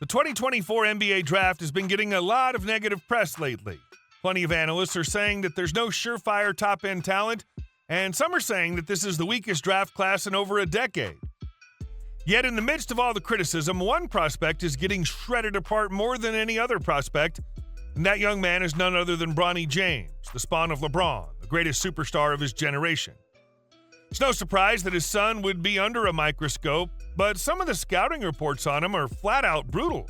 The 2024 NBA draft has been getting a lot of negative press lately. Plenty of analysts are saying that there's no surefire top-end talent, and some are saying that this is the weakest draft class in over a decade. Yet in the midst of all the criticism, one prospect is getting shredded apart more than any other prospect, and that young man is none other than Bronny James, the spawn of LeBron, the greatest superstar of his generation. It's no surprise that his son would be under a microscope, but some of the scouting reports on him are flat out brutal.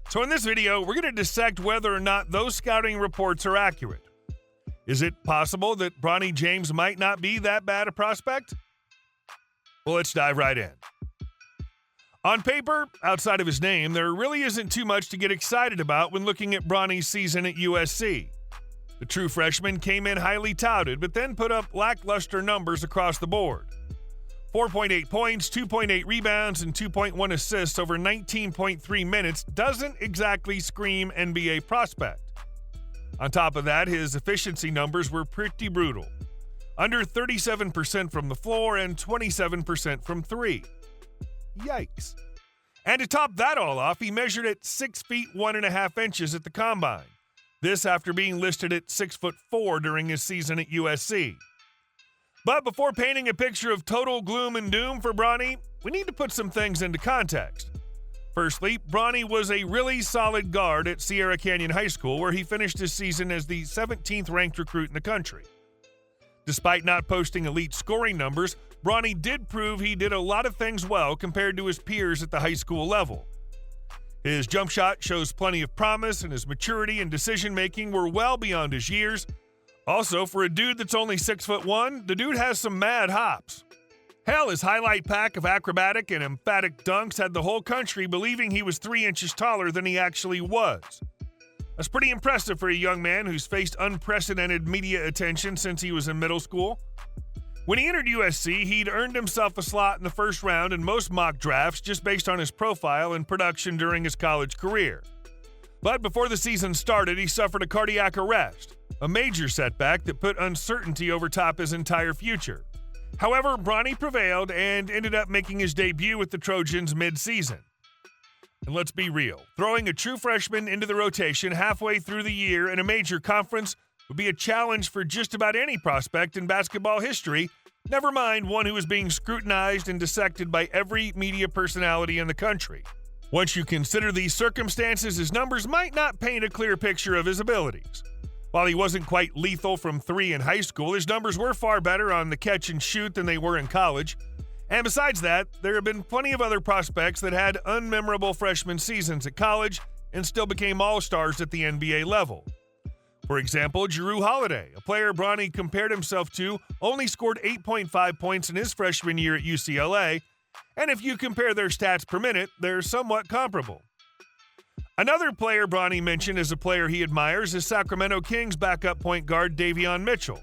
So in this video, we're going to dissect whether or not those scouting reports are accurate. Is it possible that Bronny James might not be that bad a prospect? Well, let's dive right in. On paper, outside of his name, there really isn't too much to get excited about when looking at Bronny's season at USC. The true freshman came in highly touted, but then put up lackluster numbers across the board. 4.8 points, 2.8 rebounds, and 2.1 assists over 19.3 minutes doesn't exactly scream NBA prospect. On top of that, his efficiency numbers were pretty brutal. Under 37% from the floor and 27% from three. Yikes. And to top that all off, he measured at 6 feet 1.5 inches at the combine. This after being listed at 6'4" during his season at USC. But before painting a picture of total gloom and doom for Bronny, we need to put some things into context. Firstly, Bronny was a really solid guard at Sierra Canyon High School, where he finished his season as the 17th ranked recruit in the country. Despite not posting elite scoring numbers, Bronny did prove he did a lot of things well compared to his peers at the high school level. His jump shot shows plenty of promise, and his maturity and decision-making were well beyond his years. Also, for a dude that's only 6'1", the dude has some mad hops. Hell, his highlight pack of acrobatic and emphatic dunks had the whole country believing he was 3 inches taller than he actually was. That's pretty impressive for a young man who's faced unprecedented media attention since he was in middle school. When he entered USC, he'd earned himself a slot in the first round in most mock drafts just based on his profile and production during his college career. But before the season started, he suffered a cardiac arrest, a major setback that put uncertainty over top his entire future. However, Bronny prevailed and ended up making his debut with the Trojans mid-season. And let's be real, throwing a true freshman into the rotation halfway through the year in a major conference would be a challenge for just about any prospect in basketball history, never mind one who is being scrutinized and dissected by every media personality in the country. Once you consider these circumstances, his numbers might not paint a clear picture of his abilities. While he wasn't quite lethal from three in high school, his numbers were far better on the catch and shoot than they were in college. And besides that, there have been plenty of other prospects that had unmemorable freshman seasons at college and still became all-stars at the NBA level. For example, Jrue Holiday, a player Bronny compared himself to, only scored 8.5 points in his freshman year at UCLA, and if you compare their stats per minute, they're somewhat comparable. Another player Bronny mentioned as a player he admires is Sacramento Kings backup point guard Davion Mitchell.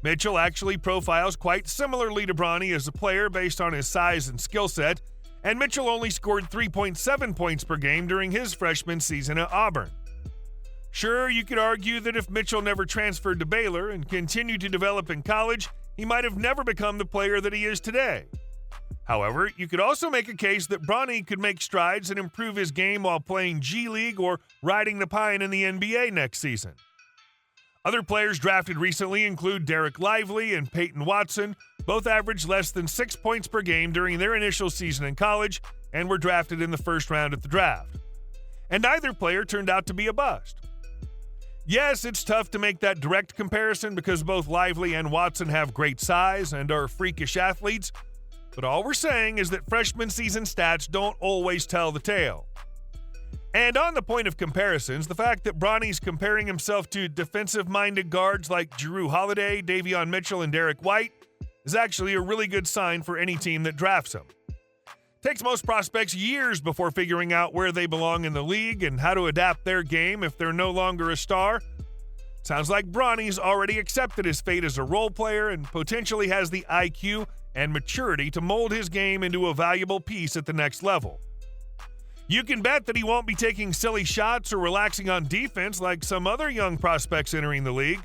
Mitchell actually profiles quite similarly to Bronny as a player based on his size and skill set, and Mitchell only scored 3.7 points per game during his freshman season at Auburn. Sure, you could argue that if Mitchell never transferred to Baylor and continued to develop in college, he might have never become the player that he is today. However, you could also make a case that Bronny could make strides and improve his game while playing G League or riding the pine in the NBA next season. Other players drafted recently include Derek Lively and Peyton Watson. Both averaged less than 6 points per game during their initial season in college and were drafted in the first round at the draft. And neither player turned out to be a bust. Yes, it's tough to make that direct comparison because both Lively and Watson have great size and are freakish athletes, but all we're saying is that freshman season stats don't always tell the tale. And on the point of comparisons, the fact that Bronny's comparing himself to defensive-minded guards like Jrue Holiday, Davion Mitchell, and Derek White is actually a really good sign for any team that drafts him. Takes most prospects years before figuring out where they belong in the league and how to adapt their game if they're no longer a star. Sounds like Bronny's already accepted his fate as a role player and potentially has the IQ and maturity to mold his game into a valuable piece at the next level. You can bet that he won't be taking silly shots or relaxing on defense like some other young prospects entering the league.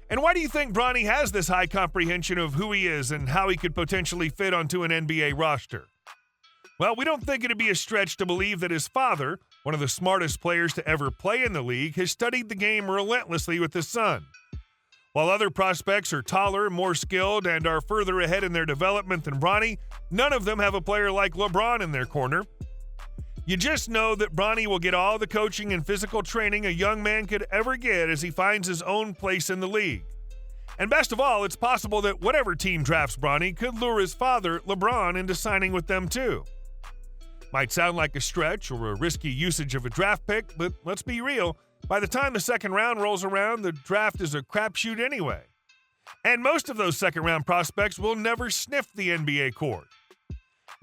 And why do you think Bronny has this high comprehension of who he is and how he could potentially fit onto an NBA roster? Well, we don't think it'd be a stretch to believe that his father, one of the smartest players to ever play in the league, has studied the game relentlessly with his son. While other prospects are taller, more skilled, and are further ahead in their development than Bronny, none of them have a player like LeBron in their corner. You just know that Bronny will get all the coaching and physical training a young man could ever get as he finds his own place in the league. And best of all, it's possible that whatever team drafts Bronny could lure his father, LeBron, into signing with them too. Might sound like a stretch or a risky usage of a draft pick, but let's be real. By the time the second round rolls around, the draft is a crapshoot anyway. And most of those second-round prospects will never sniff the NBA court.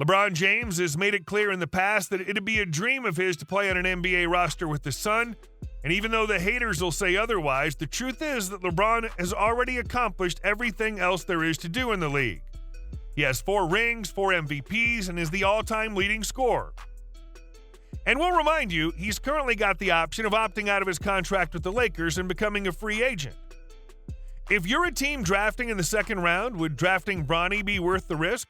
LeBron James has made it clear in the past that it'd be a dream of his to play on an NBA roster with his son, and even though the haters will say otherwise, the truth is that LeBron has already accomplished everything else there is to do in the league. He has 4 rings, 4 MVPs, and is the all-time leading scorer. And we'll remind you, he's currently got the option of opting out of his contract with the Lakers and becoming a free agent. If you're a team drafting in the second round, would drafting Bronny be worth the risk?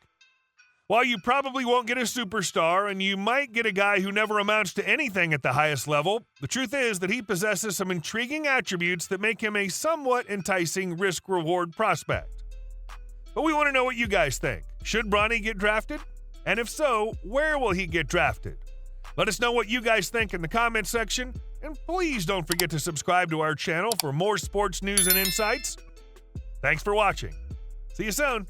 While you probably won't get a superstar, and you might get a guy who never amounts to anything at the highest level, the truth is that he possesses some intriguing attributes that make him a somewhat enticing risk-reward prospect. But we want to know what you guys think. Should Bronny get drafted? And if so, where will he get drafted? Let us know what you guys think in the comment section, and please don't forget to subscribe to our channel for more sports news and insights. Thanks for watching. See you soon.